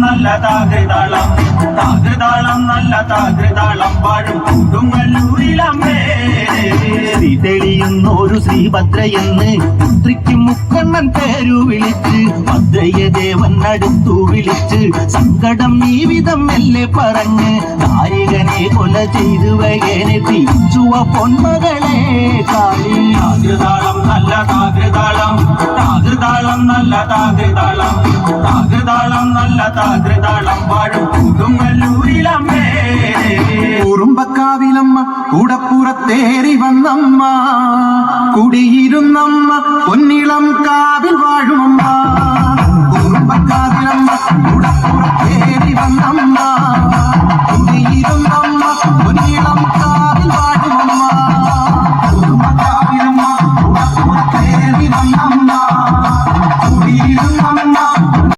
നല്ല താകൃതാളം താകൃതാളം നല്ല താകൃതാളം വാഴും കൊടുങ്ങല്ലൂരിലമ്മേ തെളിയുന്നൊരു ശ്രീഭദ്രയെന്ന് പുത്രിക്ക് മുക്കണ്ണൻ പേരു വിളിച്ച് ഭദ്രയെ ദേവൻ അടുത്തു വിളിച്ച് സങ്കടം ഈ വിധം മെല്ലെ പറഞ്ഞ് നാരികനെ കൊല ചെയ്തു വകേനെ തിരിച്ചുവ പൊന്മകളെ കാളി താകൃതാളം നല്ല താകൃതാളം താകൃതാളം നല്ല താകൃതാളം താകൃതാളം നല്ല താകൃതാളം വാഴും കൊടുങ്ങല്ലൂരിലമ്മേ കുറുമ്പക്കാവിലമ്മ കൂടപ്പുറത്തേറി വന്നമ്മ കുടിയിരുന്നമ്മ പൊന്നിളം കാവിൽ